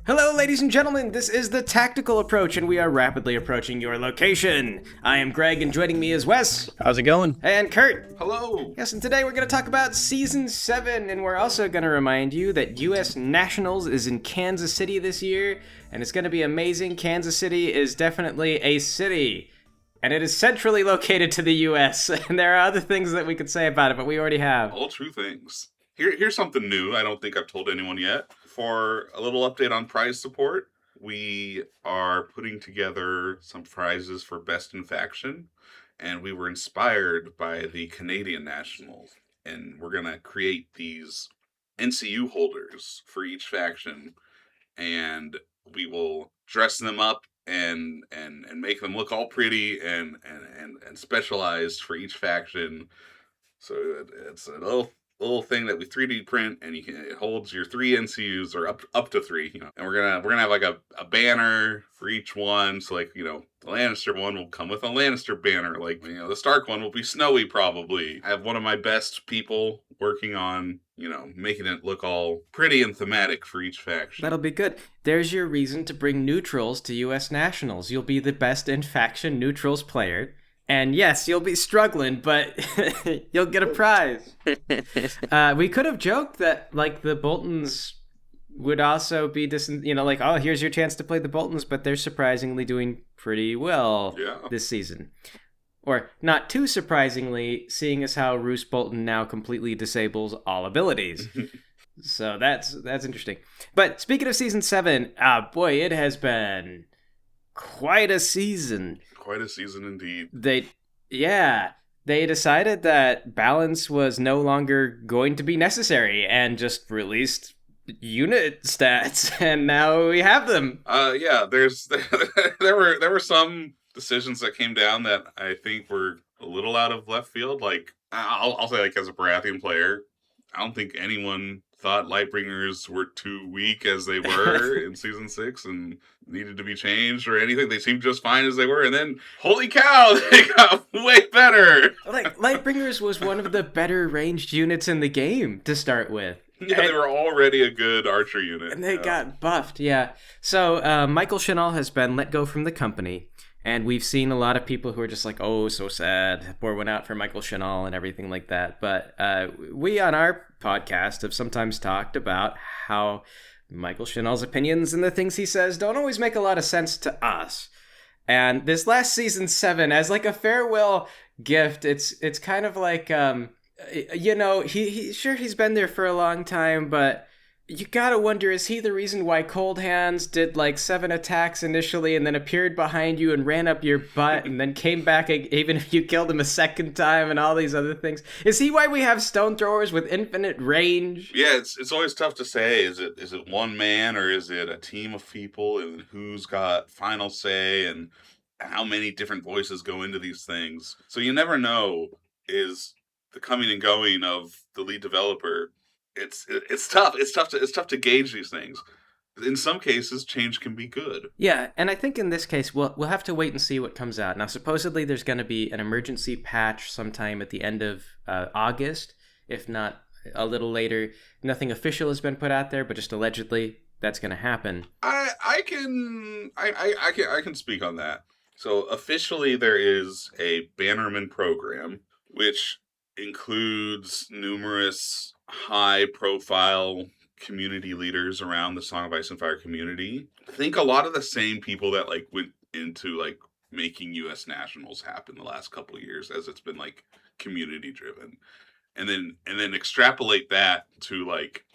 Hello, ladies and gentlemen, this is the Tactical Approach, and we are rapidly approaching your location. I am Greg, and joining me is Wes. How's it going? And Kurt. Hello! Yes, and today we're going to talk about Season 7, and we're also going to remind you that U.S. Nationals is in Kansas City this year, and it's going to be amazing. Kansas City is definitely a city, and it is centrally located to the U.S., and there are other things that we could say about it, but we already have. All true things. Here's something new I don't think I've told anyone yet. For a little update on prize support, we are putting together some prizes for Best in Faction, and we were inspired by the Canadian Nationals, and we're going to create these NCU holders for each faction, and we will dress them up and make them look all pretty and specialized for each faction. So it's a little thing that we 3D print, and it holds your 3 NCUs, or up to 3, and we're gonna have like a banner for each one. So like, the Lannister one will come with a Lannister banner, like, the Stark one will be snowy probably. I have one of my best people working on making it look all pretty and thematic for each faction. That'll be good. There's your reason to bring neutrals to U.S. Nationals. You'll be the best in faction neutrals player. And yes, you'll be struggling, but you'll get a prize. We could have joked that, like, the Boltons would also be oh, here's your chance to play the Boltons, but they're surprisingly doing pretty well this season. Or not too surprisingly, seeing as how Roose Bolton now completely disables all abilities. So that's interesting. But speaking of Season 7, boy, it has been quite a season. Quite a season indeed. They decided that balance was no longer going to be necessary and just released unit stats, and now we have them. There were some decisions that came down that I think were a little out of left field. Like, I'll say, like, as a Baratheon player, I don't think anyone thought Lightbringers were too weak as they were in Season 6 and needed to be changed or anything. They seemed just fine as they were, and then, holy cow, they got way better! Like, Lightbringers was one of the better ranged units in the game to start with. Yeah, they were already a good archer unit. And they got buffed, yeah. So, Michael Chanel has been let go from the company, and we've seen a lot of people who are just like, oh, so sad, pour one out for Michael Chanel and everything like that. But we on our podcast have sometimes talked about how Michael Chanel's opinions and the things he says don't always make a lot of sense to us. And this last Season 7, as like a farewell gift, it's kind of like, he's been there for a long time, but you gotta wonder, is he the reason why Cold Hands did like 7 attacks initially and then appeared behind you and ran up your butt and then came back even if you killed him a second time and all these other things? Is he why we have stone throwers with infinite range? Yeah, it's always tough to say. Is it one man or is it a team of people, and who's got final say, and how many different voices go into these things? So you never know, is the coming and going of the lead developer. It's tough. It's tough to gauge these things. In some cases, change can be good. Yeah, and I think in this case, we'll have to wait and see what comes out. Now, supposedly there's going to be an emergency patch sometime at the end of August, if not a little later. Nothing official has been put out there, but just allegedly that's going to happen. I can speak on that. So officially, there is a Bannerman program, which includes numerous high-profile community leaders around the Song of Ice and Fire community. I think a lot of the same people that like went into like making U.S. Nationals happen the last couple of years, as it's been like community-driven, and then extrapolate that to like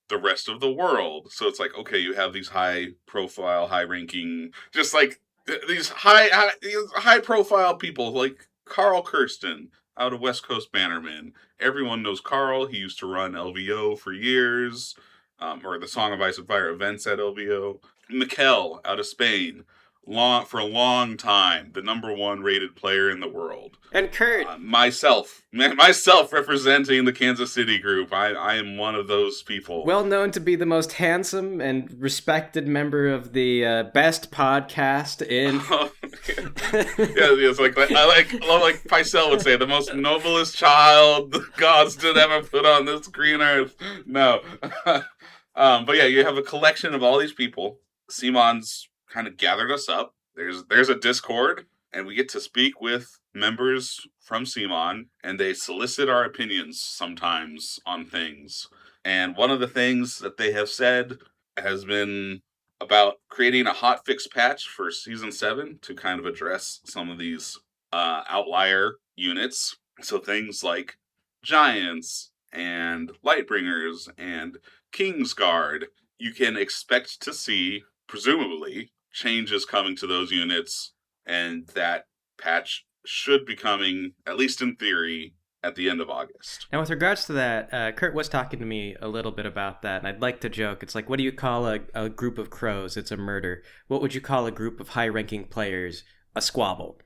the rest of the world. So it's like, okay, you have these high-profile, high-ranking, just like these high-profile people like Carl Kirsten out of West Coast Bannerman. Everyone knows Carl. He used to run LVO for years, or the Song of Ice and Fire events at LVO. Mikel out of Spain, for a long time, the #1 rated player in the world. And Kurt. Myself representing the Kansas City group. I am one of those people. Well known to be the most handsome and respected member of the best podcast in. It's like I like Pycelle would say, the most noblest child the gods did ever put on this green earth. No. But yeah, you have a collection of all these people. CMON's kind of gathered us up. There's a Discord, and we get to speak with members from CMON, and they solicit our opinions sometimes on things. And one of the things that they have said has been about creating a hotfix patch for Season 7 to kind of address some of these outlier units. So things like Giants and Lightbringers and Kingsguard, you can expect to see, presumably, changes coming to those units, and that patch should be coming, at least in theory, at the end of August. Now, with regards to that, Kurt was talking to me a little bit about that, and I'd like to joke. It's like, what do you call a group of crows? It's a murder. What would you call a group of high-ranking players? A squabble.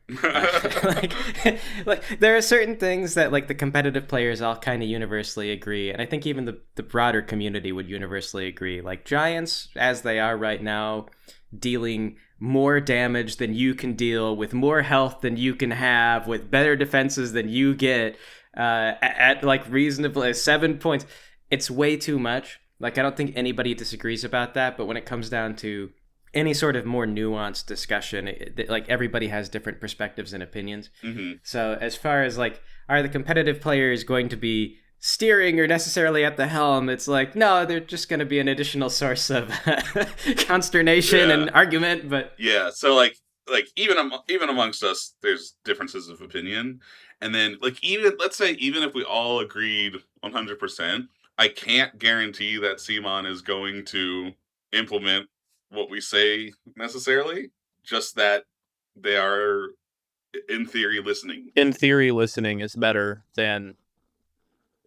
Like there are certain things that like the competitive players all kind of universally agree, and I think even the broader community would universally agree. Like Giants, as they are right now, dealing more damage than you can deal, with more health than you can have, with better defenses than you get, at like reasonable 7 points. It's way too much. Like I don't think anybody disagrees about that, but when it comes down to any sort of more nuanced discussion, like everybody has different perspectives and opinions. Mm-hmm. So as far as like, are the competitive players going to be steering or necessarily at the helm? It's like, no, they're just going to be an additional source of consternation and argument. But yeah, so like even amongst us, there's differences of opinion, and then like even let's say even if we all agreed 100%, I can't guarantee that CMON is going to implement what we say necessarily, just that they are in theory listening. In theory, listening is better than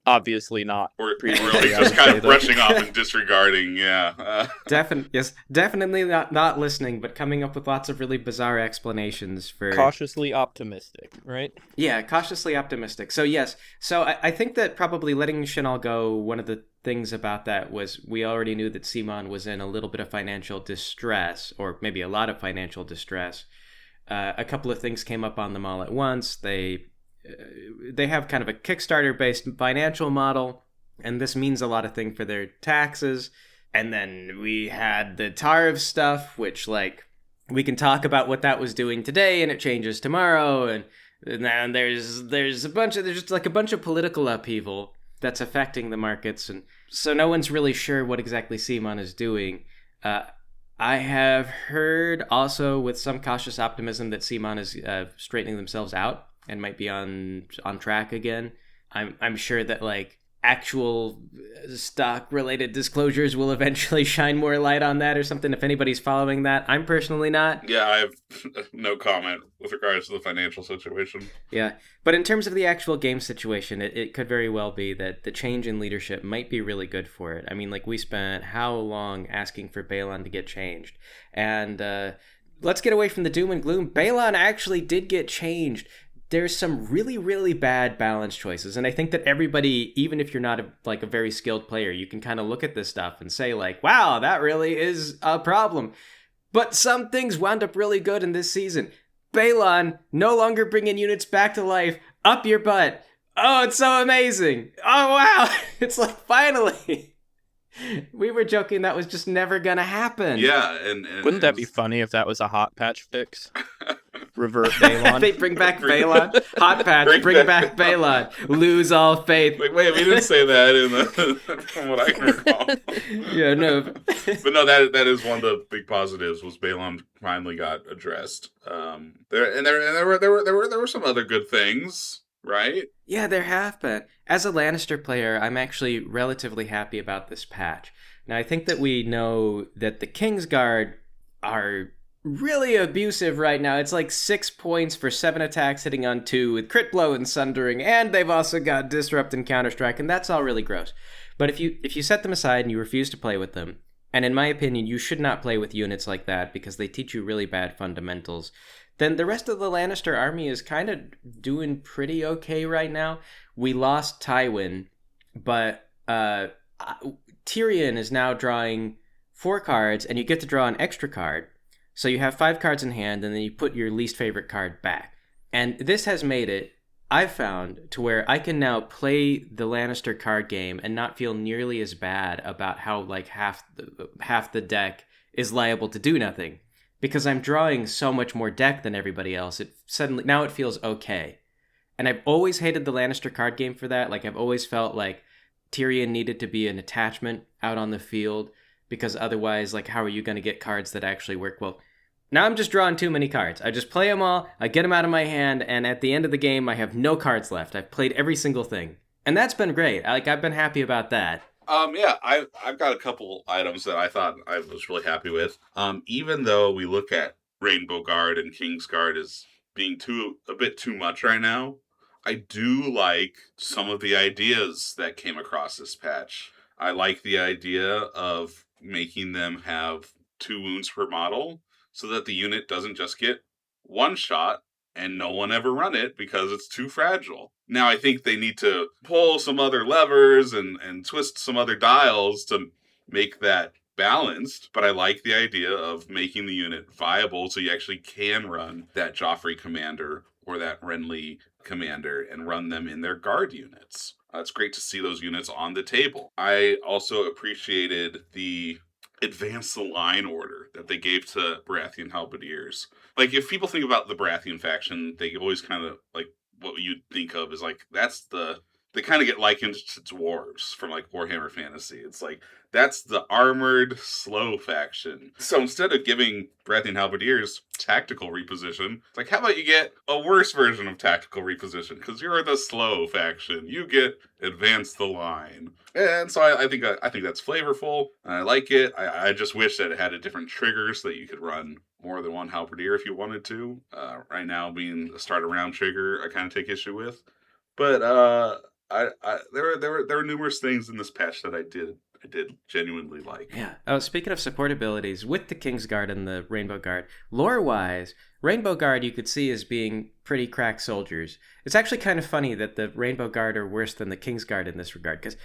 obviously not. Or like just kind of brushing off and disregarding, yeah. Definitely not listening, but coming up with lots of really bizarre explanations for... Cautiously optimistic, right? Yeah, cautiously optimistic. So yes, so I think that probably letting Chenal go, one of the things about that was we already knew that CMON was in a little bit of financial distress, or maybe a lot of financial distress. A couple of things came up on them all at once. They have kind of a Kickstarter-based financial model, and this means a lot of things for their taxes. And then we had the Tarv stuff, which, like, we can talk about what that was doing today, and it changes tomorrow. And then there's a bunch of political upheaval that's affecting the markets, and so no one's really sure what exactly CMON is doing. I have heard also with some cautious optimism that CMON is straightening themselves out and might be on track again. I'm sure that like actual stock related disclosures will eventually shine more light on that or something if anybody's following that. I'm personally not. Yeah, I have no comment with regards to the financial situation. Yeah, but in terms of the actual game situation, it could very well be that the change in leadership might be really good for it. I mean, like we spent how long asking for Balon to get changed, and let's get away from the doom and gloom. Balon actually did get changed. There's some really, really bad balance choices. And I think that everybody, even if you're not a very skilled player, you can kind of look at this stuff and say like, wow, that really is a problem. But some things wound up really good in this season. Balon, no longer bringing units back to life, up your butt. Oh, it's so amazing. Oh, wow. It's like, finally. We were joking that was just never going to happen. Yeah. And wouldn't that be funny if that was a hot patch fix? Revert Balon. They bring back Balon. Hot patch. Bring back Balon. Lose all faith. Wait, we didn't say that from what I can recall. Yeah, no. But no, that is one of the big positives was Balon finally got addressed. There were some other good things, right? Yeah, there have been. As a Lannister player, I'm actually relatively happy about this patch. Now, I think that we know that the Kingsguard are really abusive right now. It's like 6 points for 7 attacks hitting on 2 with crit blow and sundering, and they've also got disrupt and counterstrike, and that's all really gross. But if you set them aside and you refuse to play with them, and in my opinion, you should not play with units like that because they teach you really bad fundamentals, then the rest of the Lannister army is kind of doing pretty okay right now. We lost Tywin, but Tyrion is now drawing 4 cards, and you get to draw an extra card. So you have 5 cards in hand, and then you put your least favorite card back. And this has made it I've found to where I can now play the Lannister card game and not feel nearly as bad about how like half the deck is liable to do nothing, because I'm drawing so much more deck than everybody else. It suddenly now it feels okay. And I've always hated the Lannister card game for that. Like I've always felt like Tyrion needed to be an attachment out on the field, because otherwise, like, how are you going to get cards that actually work well? Now I'm just drawing too many cards. I just play them all, I get them out of my hand, and at the end of the game, I have no cards left. I've played every single thing. And that's been great. Like, I've been happy about that. Yeah, I've got a couple items that I thought I was really happy with. Even though we look at Rainbow Guard and Kingsguard as being a bit too much right now, I do like some of the ideas that came across this patch. I like the idea of making them have 2 wounds per model, so that the unit doesn't just get one shot and no one ever run it because it's too fragile. Now, I think they need to pull some other levers and twist some other dials to make that balanced, but I like the idea of making the unit viable so you actually can run that Joffrey commander or that Renly commander and run them in their guard units. It's great to see those units on the table. I also appreciated the advance the line order that they gave to Baratheon Halberdiers. Like, if people think about the Baratheon faction, they always kind of, like, what you'd think of is, like, they kind of get likened to dwarves from, like, Warhammer Fantasy. It's like, that's the armored, slow faction. So instead of giving Baratheon Halberdiers tactical reposition, it's like, how about you get a worse version of tactical reposition? Because you're the slow faction. You get advance the line. And so I think that's flavorful. And I like it. I just wish that it had a different trigger so that you could run more than one Halberdier if you wanted to. Right now, being a start around trigger, I kind of take issue with. But there were numerous things in this patch that I did genuinely like. Yeah. Oh, speaking of support abilities, with the Kingsguard and the Rainbow Guard, lore-wise, Rainbow Guard you could see as being pretty crack soldiers. It's actually kind of funny that the Rainbow Guard are worse than the Kingsguard in this regard, because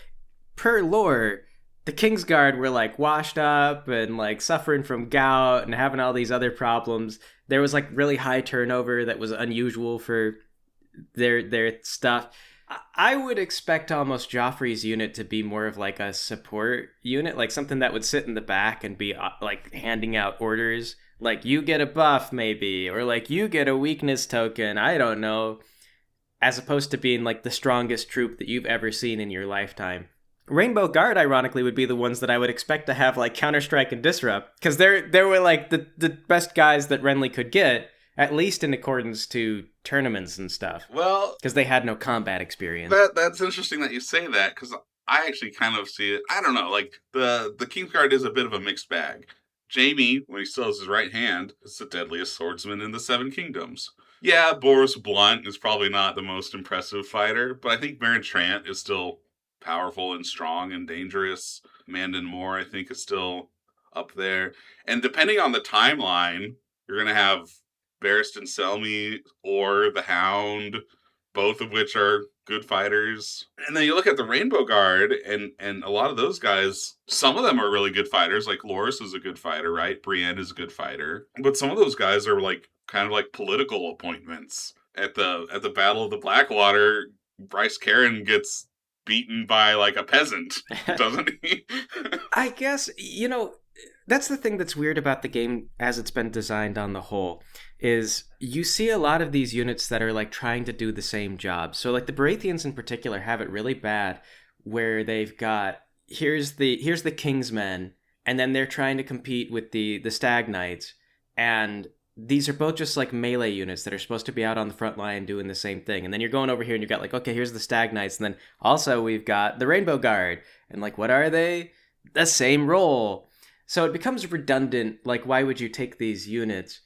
per lore, the Kingsguard were like washed up and like suffering from gout and having all these other problems. There was like really high turnover that was unusual for their stuff. I would expect almost Joffrey's unit to be more of like a support unit, like something that would sit in the back and be like handing out orders, like you get a buff maybe, or like you get a weakness token, I don't know, as opposed to being like the strongest troop that you've ever seen in your lifetime. Rainbow Guard, ironically, would be the ones that I would expect to have like Counter-Strike and Disrupt, because they were like the best guys that Renly could get, at least in accordance to tournaments and stuff. Well, because they had no combat experience. That's interesting that you say that, because I actually kind of see it. I don't know, like the Kingsguard is a bit of a mixed bag. Jaime, when he still has his right hand, is the deadliest swordsman in the Seven Kingdoms. Yeah, Boris Blunt is probably not the most impressive fighter, but I think Baron Trant is still powerful and strong and dangerous. Mandon Moore, I think, is still up there. And depending on the timeline, you're going to have Barristan Selmy or the Hound, both of which are good fighters. And then you look at the Rainbow Guard, and a lot of those guys, some of them are really good fighters. Like Loras is a good fighter, right? Brienne is a good fighter. But some of those guys are like kind of like political appointments. At the Battle of the Blackwater, Bryce Caron gets beaten by like a peasant, doesn't he? I guess, that's the thing that's weird about the game as it's been designed on the whole, is you see a lot of these units that are like trying to do the same job. So like the Baratheons in particular have it really bad, where they've got here's the Kingsmen, and then they're trying to compete with the Stag Knights, and these are both just like melee units that are supposed to be out on the front line doing the same thing. And then you're going over here and you've got like, okay, here's the Stag Knights, and then also we've got the Rainbow Guard, and like, what are they? The same role. So it becomes redundant. Like, why would you take these units?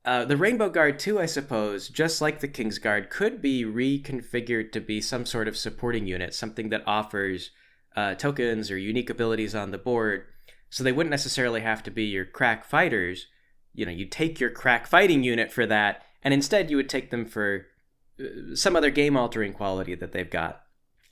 The Rainbow Guard, too, I suppose, just like the Kingsguard, could be reconfigured to be some sort of supporting unit, something that offers tokens or unique abilities on the board. So they wouldn't necessarily have to be your crack fighters. You take your crack fighting unit for that, and instead you would take them for some other game-altering quality that they've got.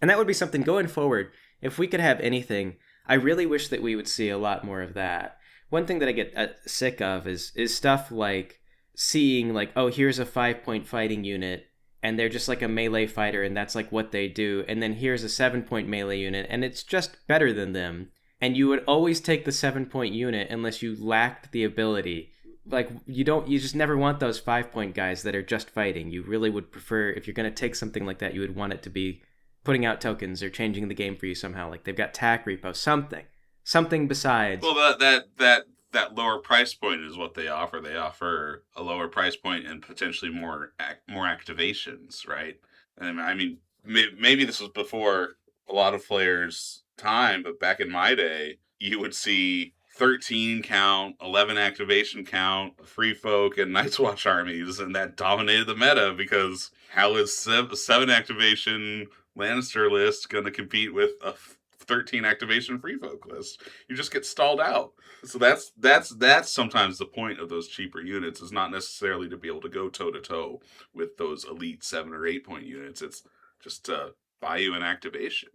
And that would be something going forward. If we could have anything, I really wish that we would see a lot more of that. One thing that I get sick of is stuff like seeing like, oh, here's a 5-point fighting unit, and they're just like a melee fighter, and that's like what they do. And then here's a 7-point melee unit, and it's just better than them. And you would always take the 7-point unit unless you lacked the ability. Like, you just never want those 5-point guys that are just fighting. You really would prefer, if you're going to take something like that, you would want it to be putting out tokens or changing the game for you somehow. Like, they've got tack repo, something besides. Well, that lower price point is what they offer. They offer a lower price point and potentially more activations, right? And I mean, maybe this was before a lot of players' time, but back in my day, you would see 13 count, 11 activation count, Free Folk, and Night's Watch armies, and that dominated the meta because how is 7 activation Lannister list going to compete with a 13 activation Free Folk list? You just get stalled out. So that's sometimes the point of those cheaper units, is not necessarily to be able to go toe to toe with those elite 7 or 8 point units. It's just to buy you an activation.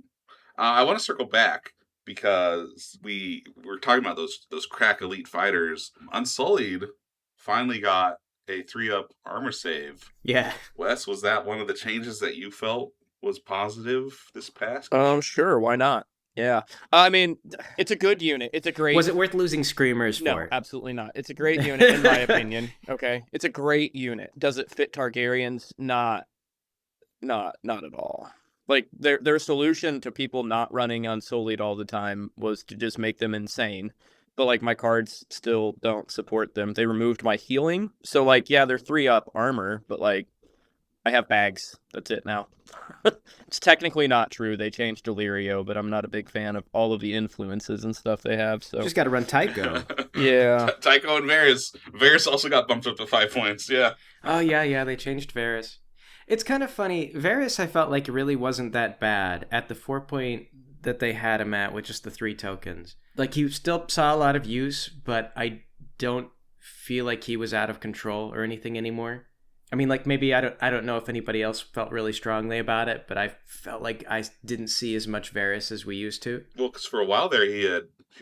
I want to circle back because we were talking about those crack elite fighters. Unsullied finally got a 3-up armor save. Yeah. Wes, was that one of the changes that you felt was positive this past? Sure, why not? Yeah. I mean, it's a good unit. It's a great... Was it worth losing Screamers for? No, absolutely not. It's a great unit, in my opinion. Okay? It's a great unit. Does it fit Targaryens? Not at all. Like, their solution to people not running Unsullied all the time was to just make them insane. But, like, my cards still don't support them. They removed my healing. So, like, yeah, they're 3-up armor, but, like, I have bags. That's it now. It's technically not true. They changed Delirio, but I'm not a big fan of all of the influences and stuff they have. So just got to run Tycho. Yeah. Tycho and Varys. Varys also got bumped up to 5 points. Yeah. Oh, yeah. They changed Varys. It's kind of funny. Varys, I felt like it really wasn't that bad at the 4-point that they had him at with just the 3 tokens. Like, he still saw a lot of use, but I don't feel like he was out of control or anything anymore. I mean, like, maybe I don't know if anybody else felt really strongly about it, but I felt like I didn't see as much Varys as we used to. Well, because for a while there, he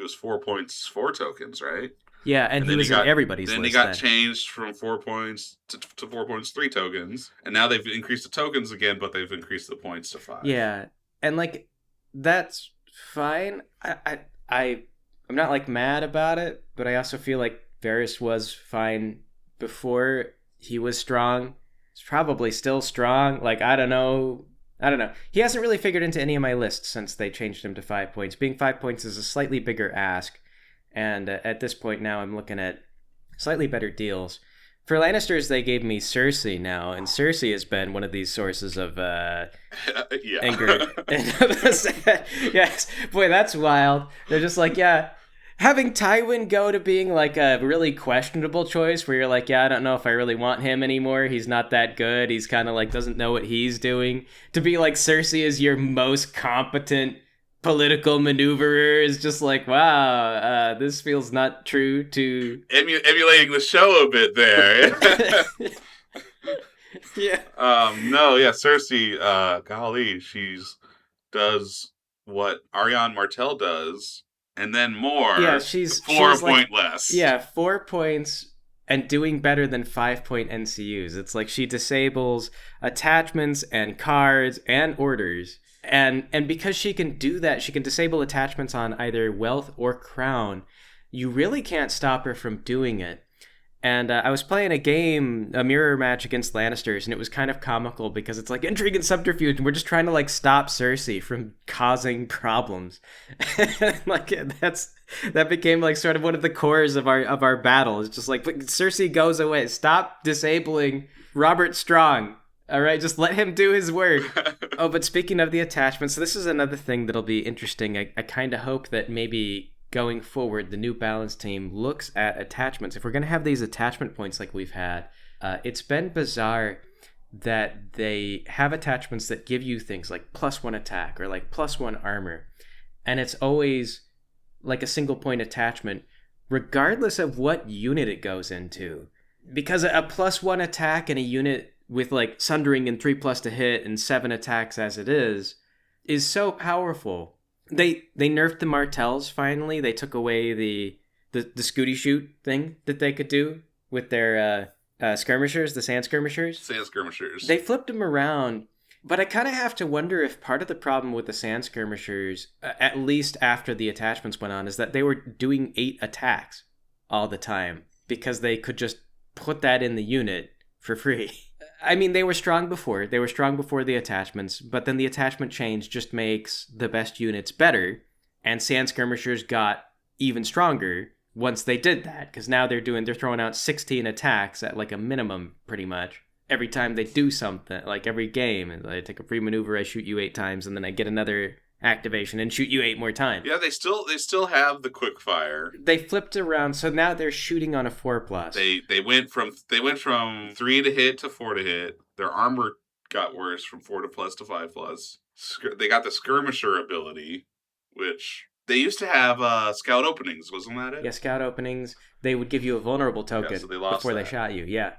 was 4 points, 4 tokens, right? Yeah, and he was in everybody's list. Then he got changed from 4 points to 4 points, 3 tokens, and now they've increased the tokens again, but they've increased the points to 5. Yeah, and like, that's fine. I'm not like mad about it, but I also feel like Varys was fine before he was strong. He's probably still strong. Like, I don't know. He hasn't really figured into any of my lists since they changed him to 5 points. Being 5 points is a slightly bigger ask. And at this point now, I'm looking at slightly better deals. For Lannisters, they gave me Cersei now. And Cersei has been one of these sources of anger. Yes. Boy, that's wild. They're just like, yeah. Having Tywin go to being like a really questionable choice where you're like, yeah, I don't know if I really want him anymore. He's not that good. He's kind of like doesn't know what he's doing. To be like Cersei is your most competent political maneuverer is just like, wow, this feels not true to... Emulating the show a bit there. Yeah. Cersei, golly, does what Arianne Martell does, and then more. Yeah, she's 4 point less. Yeah, 4 points and doing better than 5-point NCUs. It's like she disables attachments and cards and orders. And because she can do that, she can disable attachments on either wealth or crown. You really can't stop her from doing it. And I was playing a mirror match against Lannisters, and it was kind of comical because it's like intrigue and subterfuge, and we're just trying to like stop Cersei from causing problems. Like that became like sort of one of the cores of our battle. It's just like, Cersei goes away. Stop disabling Robert Strong. All right, just let him do his work. Oh, but speaking of the attachments, so this is another thing that'll be interesting. I kind of hope that maybe going forward, the New Balance team looks at attachments. If we're going to have these attachment points like we've had, it's been bizarre that they have attachments that give you things like +1 attack or like +1 armor. And it's always like a single point attachment, regardless of what unit it goes into. Because a +1 attack in a unit with like Sundering and 3+ to hit and 7 attacks as it is so powerful. They nerfed the Martells finally. They took away the Scooty shoot thing that they could do with their Skirmishers, the sand skirmishers. Sand skirmishers. They flipped them around, but I kind of have to wonder if part of the problem with the sand skirmishers, at least after the attachments went on, is that they were doing 8 attacks all the time because they could just put that in the unit for free. I mean, they were strong before. They were strong before the attachments, but then the attachment change just makes the best units better, and sand skirmishers got even stronger once they did that, because now they're throwing out 16 attacks at like a minimum, pretty much, every time they do something, like every game. And I take a free maneuver, I shoot you 8 times, and then I get another activation and shoot you 8 more times. Yeah, they still have the quick fire. They flipped around, so now they're shooting on a 4+. They went from 3 to hit to 4 to hit. Their armor got worse from 4 to plus to 5+. They got the skirmisher ability, which they used to have scout openings, wasn't that it? Yeah, scout openings. They would give you a vulnerable token Yeah, so they lost before they that. shot you. Yeah,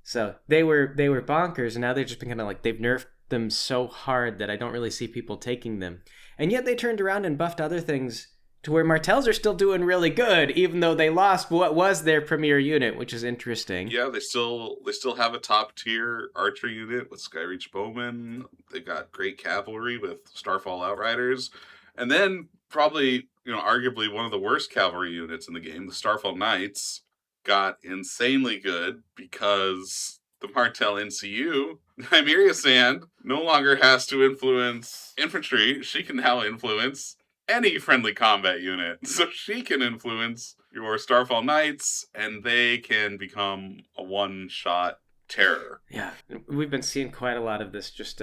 so they were bonkers, and now they've just been kind of like they've nerfed them so hard that I don't really see people taking them. And yet they turned around and buffed other things to where Martells are still doing really good, even though they lost what was their premier unit, which is interesting. Yeah, they still have a top tier archer unit with Skyreach Bowmen. They got great cavalry with Starfall Outriders, and then probably arguably one of the worst cavalry units in the game, the Starfall Knights, got insanely good because the Martell NCU, Nymeria Sand, no longer has to influence infantry. She can now influence any friendly combat unit. So she can influence your Starfall Knights, and they can become a one-shot terror. Yeah, we've been seeing quite a lot of this, just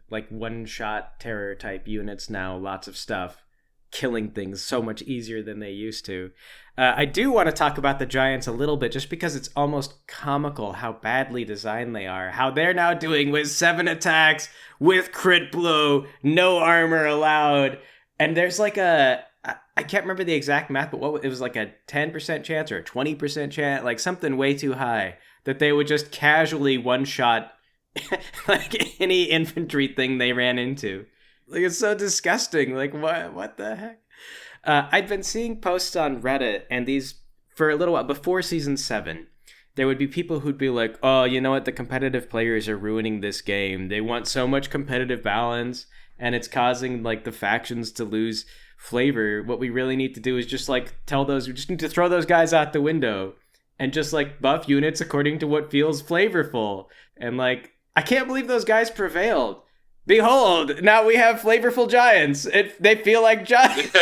like one-shot terror type units now, lots of stuff, killing things so much easier than they used to. I do want to talk about the Giants a little bit, just because it's almost comical how badly designed they are. How they're now doing with 7 attacks, with crit blow, no armor allowed. And there's like I can't remember the exact math, but it was like a 10% chance or a 20% chance, like something way too high, that they would just casually one-shot like any infantry thing they ran into. Like, it's so disgusting. Like, what the heck? I'd been seeing posts on Reddit, and these, for a little while, before Season 7, there would be people who'd be like, oh, you know what, the competitive players are ruining this game. They want so much competitive balance, and it's causing, like, the factions to lose flavor. What we really need to do is just, like, we just need to throw those guys out the window, and just, like, buff units according to what feels flavorful. And, like, I can't believe those guys prevailed. Behold, now we have flavorful giants. They feel like giants.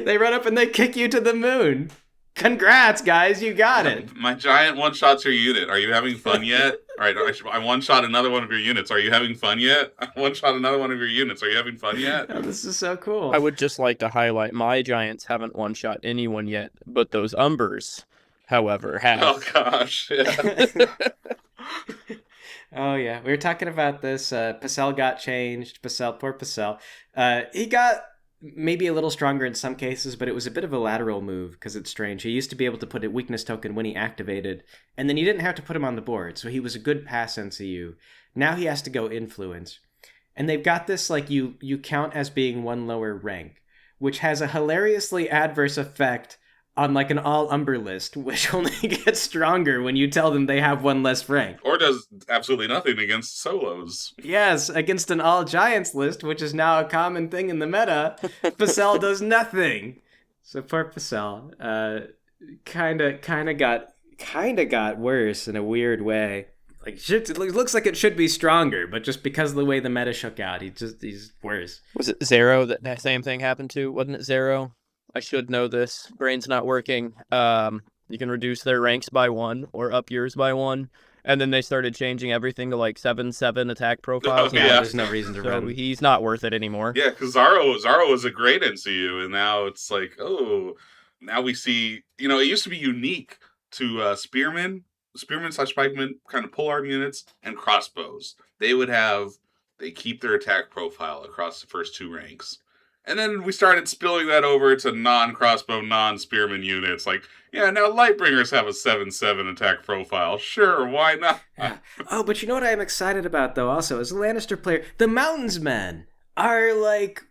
They run up and they kick you to the moon. Congrats, guys, you got it. My giant one-shots your unit. Are you having fun yet? All right, I one-shot another one of your units. Are you having fun yet? I one-shot another one of your units. Are you having fun yet? Oh, this is so cool. I would just like to highlight my Giants haven't one-shot anyone yet, but those Umbers, however, have. Oh, gosh. Yeah. Oh, yeah. We were talking about this. Pacel got changed. Poor Pacel. He got maybe a little stronger in some cases, but it was a bit of a lateral move because it's strange. He used to be able to put a weakness token when he activated, and then you didn't have to put him on the board, so he was a good pass NCU. Now he has to go influence. And they've got this, like, you count as being 1 lower rank, which has a hilariously adverse effect on, like, an all-Umber list, which only gets stronger when you tell them they have 1 less rank. Or does absolutely nothing against solos. Yes, against an all-Giants list, which is now a common thing in the meta, Pacel does nothing. So poor Pacel, kinda got worse in a weird way. Like, it looks like it should be stronger, but just because of the way the meta shook out, he's worse. Was it Zero that same thing happened to? Wasn't it Zero? I should know this. Brain's not working. You can reduce their ranks by 1 or up yours by 1. And then they started changing everything to like 7/7 attack profiles. Oh, Yeah, yeah. there's no reason to So run. he's not worth it anymore. Yeah, because Zaro was a great NCU, and now it's like, oh, now we see, it used to be unique to spearmen / pikemen, kind of polearm units, and crossbows. They keep their attack profile across the first 2 ranks. And then we started spilling that over to non-crossbow, non-spearman units. Like, yeah, now Lightbringers have a 7/7 attack profile. Sure, why not? Yeah. Oh, but you know what I'm excited about, though, also, as a Lannister player? The Mountains Men are, like,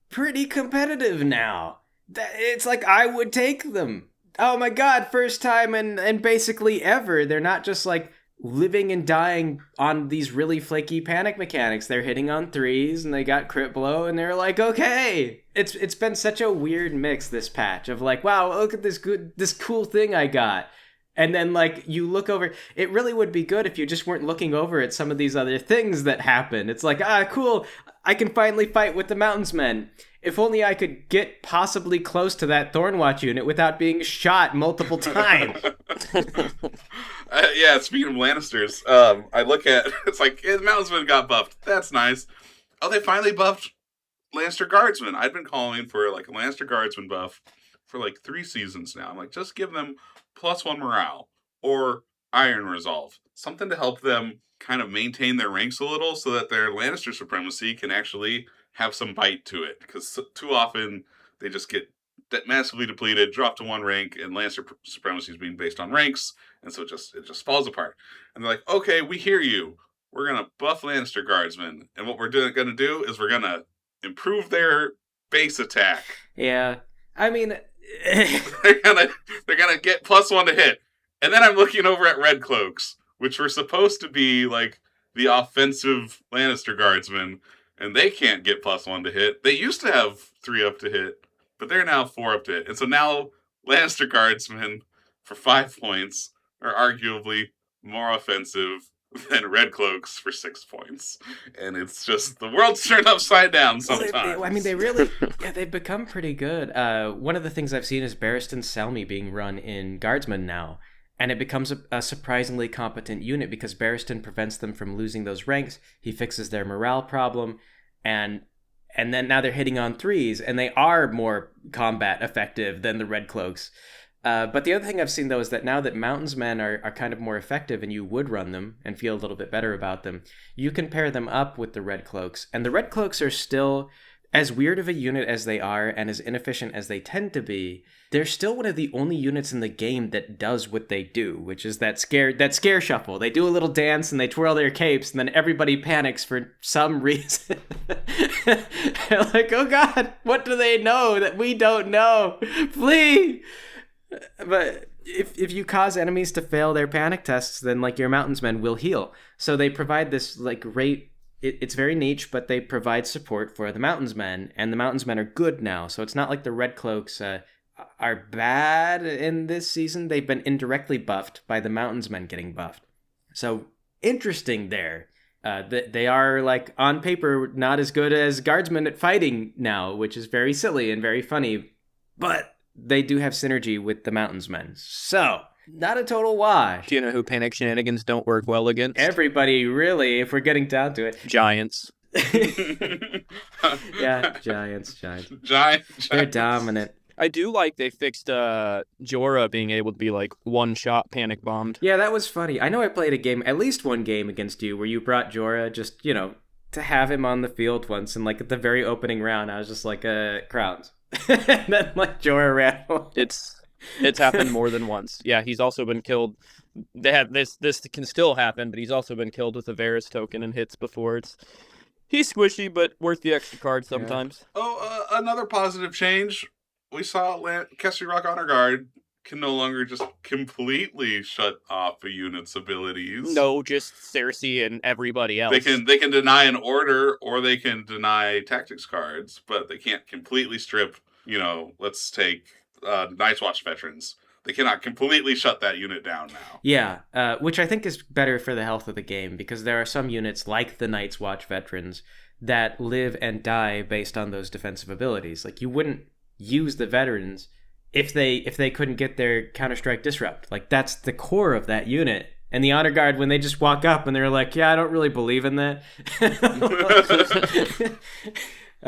pretty competitive now. It's like, I would take them. Oh my god, first time and basically ever. They're not just, like, living and dying on these really flaky panic mechanics. They're hitting on threes and they got crit blow and they're like, okay. It's been such a weird mix this patch of like, wow, look at this cool thing I got. And then like you look over, it really would be good if you just weren't looking over at some of these other things that happen. It's like, cool, I can finally fight with the Mountains Men. If only I could get possibly close to that Thornwatch unit without being shot multiple times. Yeah, speaking of Lannisters, I look at, it's like, the Mountains got buffed. That's nice. Oh, they finally buffed Lannister Guardsmen. I've been calling for like a Lannister Guardsman buff for like 3 seasons now. I'm like, just give them +1 morale or Iron Resolve. Something to help them kind of maintain their ranks a little so that their Lannister supremacy can actually have some bite to it. Because too often they just get massively depleted, drop to 1 rank, and Lannister supremacy is being based on ranks, and so it just falls apart. And they're like, okay, we hear you. We're going to buff Lannister Guardsmen. And what we're going to do is we're going to improve their base attack. Yeah. I mean... they're gonna get +1 to hit. And then I'm looking over at Red Cloaks, which were supposed to be like the offensive Lannister Guardsmen, and they can't get +1 to hit. They used to have 3 up to hit, but they're now 4 up to hit. And so now Lannister Guardsmen for 5 points are arguably more offensive than Red Cloaks for 6 points. And it's just, the world's turned upside down sometimes. They really, they've become pretty good. One of the things I've seen is Barristan Selmy being run in Guardsmen now. And it becomes a surprisingly competent unit because Barristan prevents them from losing those ranks. He fixes their morale problem. And then now they're hitting on threes, and they are more combat effective than the Red Cloaks. But the other thing I've seen, though, is that now that Mountains Men are kind of more effective and you would run them and feel a little bit better about them, you can pair them up with the Red Cloaks. And the Red Cloaks are still, as weird of a unit as they are and as inefficient as they tend to be, they're still one of the only units in the game that does what they do, which is that scare shuffle. They do a little dance and they twirl their capes, and then everybody panics for some reason. Like, oh God, what do they know that we don't know? Flee! But if you cause enemies to fail their panic tests, then like your Mountains Men will heal. So they provide this like great. It's very niche, but they provide support for the Mountains Men, and the Mountains Men are good now. So it's not like the Red Cloaks are bad in this season. They've been indirectly buffed by the Mountains Men getting buffed. So interesting there. They are like on paper not as good as Guardsmen at fighting now, which is very silly and very funny, but they do have synergy with the Mountains Men. So, not a total wash. Do you know who panic shenanigans don't work well against? Everybody, really, if we're getting down to it. Giants. Yeah, Giants. Giants. They're dominant. I do like they fixed Jorah being able to be like one-shot panic bombed. Yeah, that was funny. I know I played at least one game against you where you brought Jorah just, to have him on the field once, and like at the very opening round, I was just like, crowns. And then like Jorah ran away. It's happened more than once. Yeah, he's also been killed. They have this can still happen, but he's also been killed with a Varys token and hits before. He's squishy, but worth the extra card sometimes. Yeah. Oh, another positive change. We saw Casterly Rock Honor Guard can no longer just completely shut off a unit's abilities. No, just Cersei and everybody else. They can deny an order or they can deny tactics cards, but they can't completely strip, let's take Night's Watch veterans. They cannot completely shut that unit down now. Yeah, which I think is better for the health of the game, because there are some units like the Night's Watch veterans that live and die based on those defensive abilities. Like, you wouldn't use the veterans if they couldn't get their Counter-Strike Disrupt. Like, that's the core of that unit. And the Honor Guard, when they just walk up and they're like, yeah, I don't really believe in that.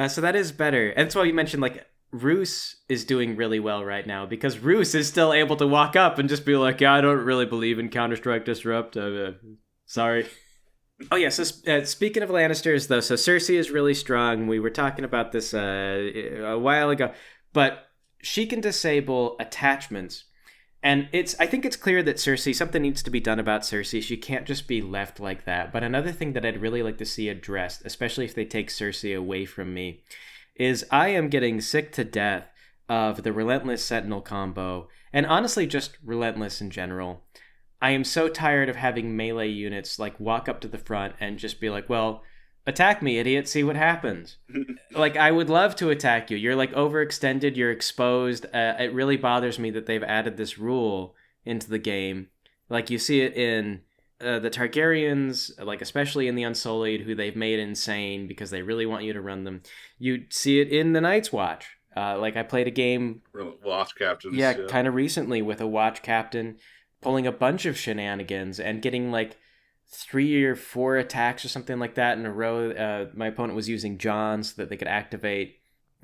So that is better. And that's why you mentioned, like, Roose is doing really well right now, because Roose is still able to walk up and just be like, yeah, I don't really believe in Counter-Strike Disrupt. Sorry. Oh, yeah, so speaking of Lannisters, though, so Cersei is really strong. We were talking about this a while ago. But she can disable attachments. And I think it's clear that something needs to be done about Cersei. She can't just be left like that. But another thing that I'd really like to see addressed, especially if they take Cersei away from me, is I am getting sick to death of the Relentless Sentinel combo, and honestly just Relentless in general. I am so tired of having melee units like walk up to the front and just be like, well, attack me, idiot, see what happens. Like, I would love to attack you. You're like overextended, you're exposed. It really bothers me that they've added this rule into the game. Like, you see it in the Targaryens, like especially in the Unsullied, who they've made insane because they really want you to run them. You see it in the Night's Watch. Like, I played a game, Watch captains. yeah, kind of recently with a watch captain pulling a bunch of shenanigans and getting like 3 or 4 attacks or something like that in a row. My opponent was using Jon so that they could activate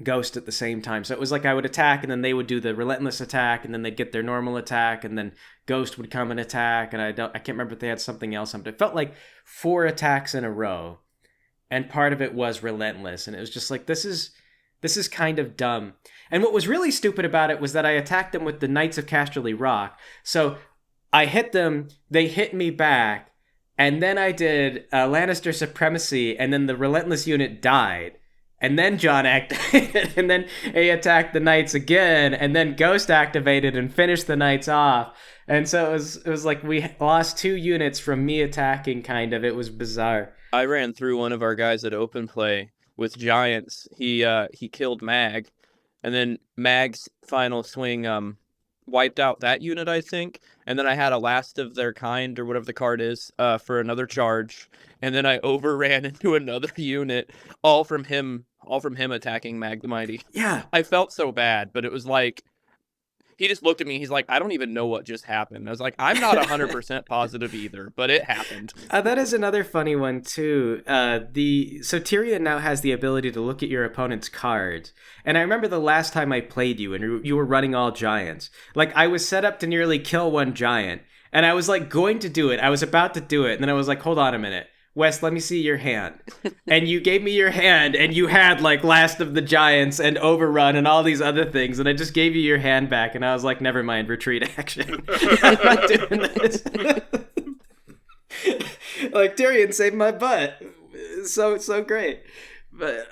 Ghost at the same time. So it was like I would attack and then they would do the relentless attack and then they'd get their normal attack and then Ghost would come and attack, and I can't remember if they had something else. It felt like 4 attacks in a row, and part of it was relentless, and it was just like, this is kind of dumb. And what was really stupid about it was that I attacked them with the Knights of Casterly Rock. So I hit them, they hit me back, and then I did Lannister Supremacy, and then the relentless unit died. And then Jon activated, and then he attacked the Knights again, and then Ghost activated and finished the Knights off. And so it was like we lost 2 units from me attacking, kind of. It was bizarre. I ran through one of our guys at Open Play with Giants. He killed Mag, and then Mag's final swing wiped out that unit, I think. And then I had a Last of Their Kind, or whatever the card is, for another charge. And then I overran into another unit, all from him attacking Mag the Mighty. Yeah. I felt so bad, but it was like, he just looked at me, he's like, I don't even know what just happened. I was like, I'm not 100% positive either, but it happened. That is another funny one, too. So Tyrion now has the ability to look at your opponent's cards. And I remember the last time I played you, and you were running all giants. Like, I was set up to nearly kill one giant, and I was, like, going to do it. I was about to do it, and then I was like, hold on a minute. Wes, let me see your hand. And you gave me your hand, and you had, like, Last of the Giants and Overrun and all these other things, and I just gave you your hand back, and I was like, never mind, retreat action. I'm not doing this. Like, Tyrion saved my butt. So great. But,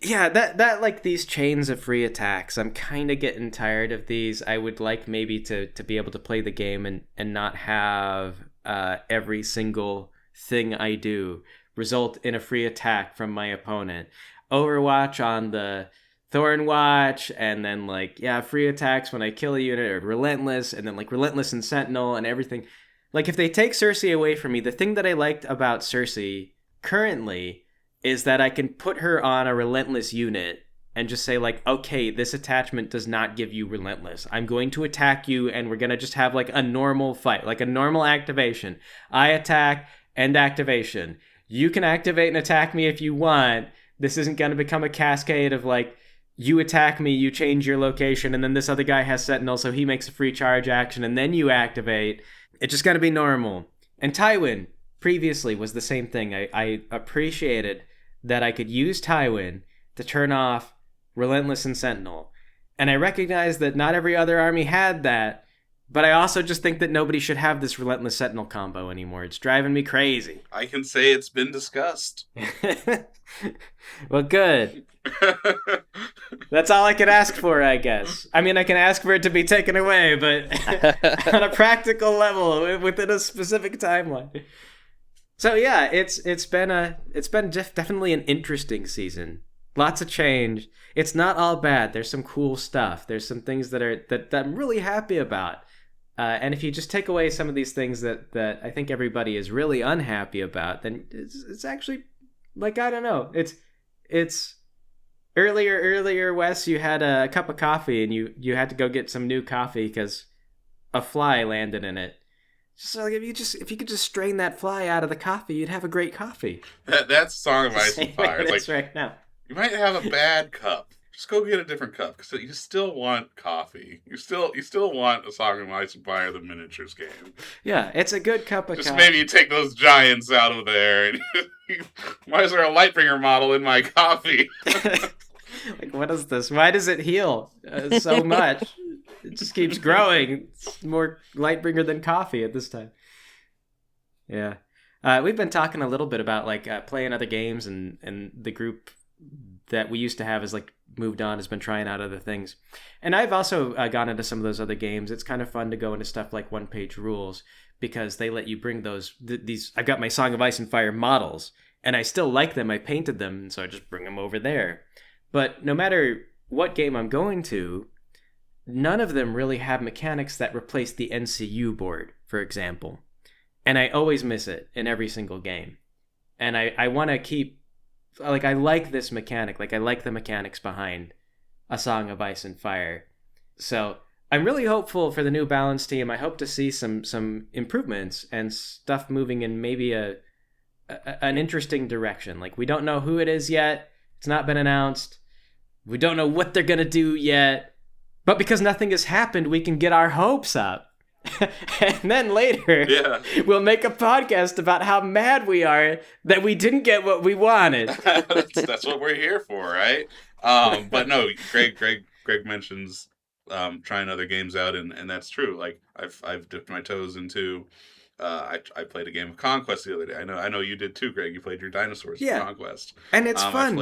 yeah, that like, these chains of free attacks, I'm kind of getting tired of these. I would like maybe to be able to play the game and not have every single thing I do result in a free attack from my opponent. Overwatch on the Thorn Watch, and then like, yeah, free attacks when I kill a unit, or Relentless, and then like Relentless and Sentinel and everything. Like, if they take Cersei away from me, the thing that I liked about Cersei currently is that I can put her on a Relentless unit and just say like, okay, this attachment does not give you Relentless. I'm going to attack you, and we're going to just have like a normal fight, like a normal activation. I attack, end activation. You can activate and attack me if you want. This isn't going to become a cascade of like, you attack me, you change your location, and then this other guy has Sentinel, so he makes a free charge action, and then you activate. It's just going to be normal. And Tywin previously was the same thing. I appreciated that I could use Tywin to turn off Relentless and Sentinel. And I recognize that not every other army had that, but I also just think that nobody should have this Relentless Sentinel combo anymore. It's driving me crazy. I can say it's been discussed. Well, good. That's all I could ask for, I guess. I mean, I can ask for it to be taken away, but on a practical level, within a specific timeline. So yeah, it's been definitely an interesting season. Lots of change. It's not all bad. There's some cool stuff. There's some things that I'm really happy about. And if you just take away some of these things that I think everybody is really unhappy about, then it's actually, like, I don't know. It's earlier, Wes, you had a cup of coffee and you had to go get some new coffee because a fly landed in it. So like, if you could just strain that fly out of the coffee, you'd have a great coffee. That's Song of Ice and Fire. It's like, right now. You might have a bad cup. Just go get a different cup, because you still want coffee. You still want a Song of Ice and Fire, the miniatures game. Yeah, it's a good cup of coffee. Just maybe you take those giants out of there. And why is there a Lightbringer model in my coffee? Like, what is this? Why does it heal so much? It just keeps growing. It's more Lightbringer than coffee at this time. Yeah. We've been talking a little bit about like playing other games and the group that we used to have has like moved on, has been trying out other things. And I've also gone into some of those other games. It's kind of fun to go into stuff like One Page Rules because they let you bring these. I've got my Song of Ice and Fire models, and I still like them. I painted them, so I just bring them over there. But no matter what game I'm going to, none of them really have mechanics that replace the NCU board, for example. And I always miss it in every single game. And I want to keep, like, I like this mechanic. Like, I like the mechanics behind A Song of Ice and Fire. So I'm really hopeful for the new Balance team. I hope to see some improvements and stuff moving in maybe an interesting direction. Like, we don't know who it is yet. It's not been announced. We don't know what they're going to do yet. But because nothing has happened, we can get our hopes up. And then later, we'll make a podcast about how mad we are that we didn't get what we wanted. That's what we're here for, right? But no, Greg mentions trying other games out, and that's true. Like I've dipped my toes into. I played a game of Conquest the other day. I know you did too, Greg. You played your dinosaurs in Conquest, and it's fun.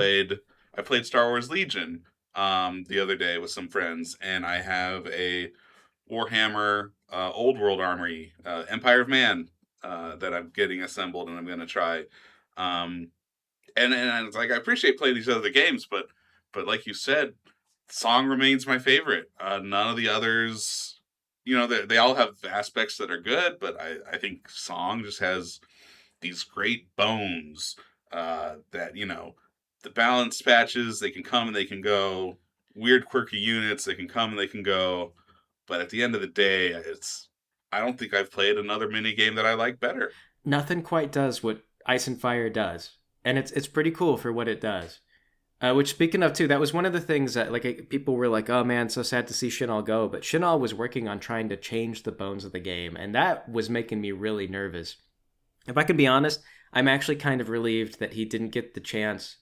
I played Star Wars Legion the other day with some friends, and I have a Warhammer Old World Armory Empire of Man that I'm getting assembled, and I'm going to try. And it's like I appreciate playing these other games, but like you said, Song remains my favorite. None of the others, they all have aspects that are good, but I think Song just has these great bones that the balance patches, they can come and they can go. Weird quirky units, they can come and they can go. But at the end of the day, I don't think I've played another mini game that I like better. Nothing quite does what Ice and Fire does. And it's pretty cool for what it does. Which, speaking of, too, that was one of the things that people were like, oh man, so sad to see Shinal go. But Shinal was working on trying to change the bones of the game. And that was making me really nervous. If I can be honest, I'm actually kind of relieved that he didn't get the chance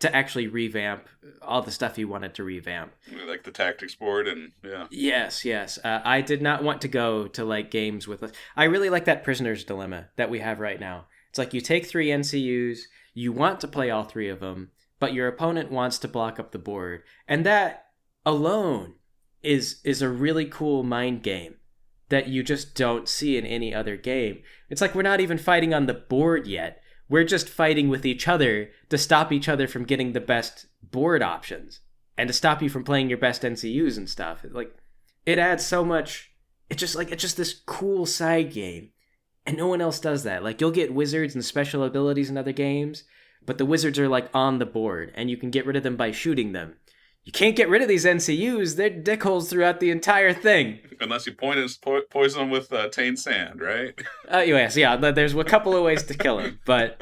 to actually revamp all the stuff he wanted to revamp. Like the tactics board and, yeah. Yes. I did not want to go to, games with... I really like that Prisoner's Dilemma that we have right now. It's like you take 3 NCUs, you want to play all 3 of them, but your opponent wants to block up the board. And that alone is a really cool mind game that you just don't see in any other game. It's like we're not even fighting on the board yet. We're just fighting with each other to stop each other from getting the best board options and to stop you from playing your best NCUs and stuff. It adds so much. It's just this cool side game, and no one else does that. You'll get wizards and special abilities in other games, but the wizards are on the board, and you can get rid of them by shooting them. You can't get rid of these NCUs. They're dickholes throughout the entire thing. Unless you poison them with Tain Sand, right? Yes, yeah. There's a couple of ways to kill them, but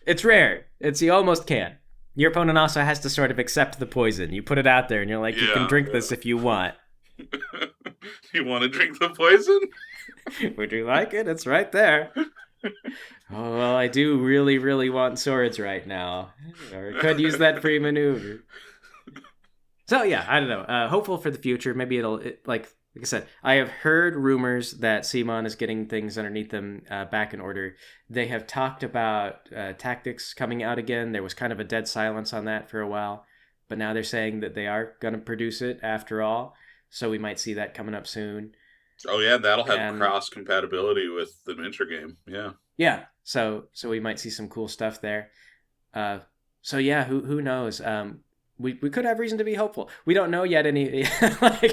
it's rare. You almost can. Your opponent also has to sort of accept the poison. You put it out there, and you're like, you can drink this if you want. You want to drink the poison? Would you like it? It's right there. Oh, well, I do really, really want swords right now. Or could use that free maneuver. So, yeah, I don't know. Hopeful for the future. Maybe like I said, I have heard rumors that CMON is getting things underneath them back in order. They have talked about tactics coming out again. There was kind of a dead silence on that for a while. But now they're saying that they are going to produce it after all. So we might see that coming up soon. Oh, yeah, that'll have cross-compatibility with the miniature game. Yeah. Yeah, so we might see some cool stuff there. So, yeah, who knows? We could have reason to be hopeful. We don't know yet any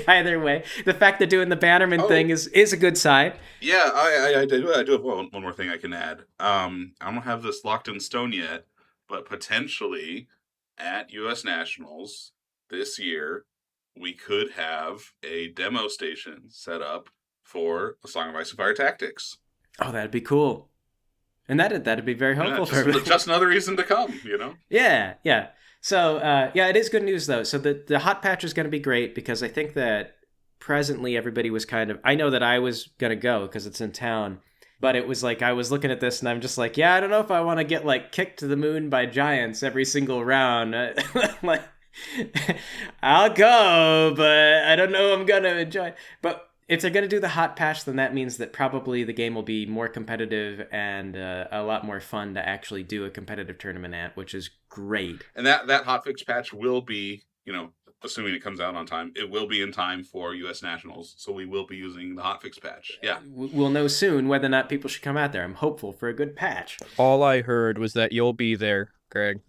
either way. The fact that doing the Bannerman thing is a good sign. Yeah, I do have one more thing I can add. I don't have this locked in stone yet, but potentially at US Nationals this year, we could have a demo station set up for A Song of Ice and Fire Tactics. Oh, that'd be cool. And that'd be very helpful for everybody. Just another reason to come, Yeah. So, it is good news, though. So the hot patch is going to be great because I think that presently everybody was I know that I was going to go because it's in town, but it was I was looking at this and I'm just like, yeah, I don't know if I want to get kicked to the moon by giants every single round. I'll go, but I don't know I'm going to enjoy. But if they're going to do the hot patch, then that means that probably the game will be more competitive and a lot more fun to actually do a competitive tournament at, which is great. And that hotfix patch will be, assuming it comes out on time, it will be in time for U.S. Nationals. So we will be using the hotfix patch. Yeah. We'll know soon whether or not people should come out there. I'm hopeful for a good patch. All I heard was that you'll be there, Greg.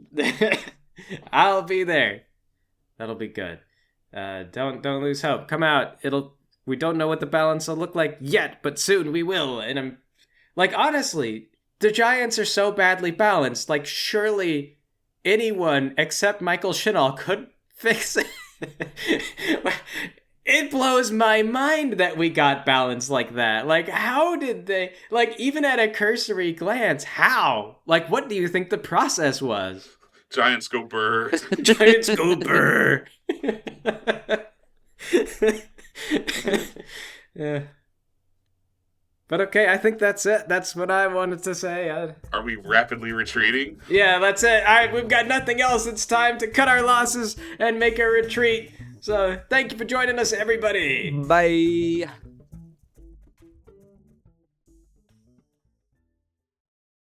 I'll be there. That'll be good. Don't lose hope. Come out. We don't know what the balance will look like yet, but soon we will. And I'm like, honestly, the Giants are so badly balanced. Like, surely anyone except Michael Shinall could fix it. It blows my mind that we got balance like that. Like, how did they, like, even at a cursory glance, how? Like, what do you think the process was? Giants go burr. Giants go burr. Yeah. But okay, I think that's it. That's what I wanted to say. Are we rapidly retreating? Yeah, that's it. All right, we've got nothing else. It's time to cut our losses and make a retreat. So thank you for joining us, everybody. Bye.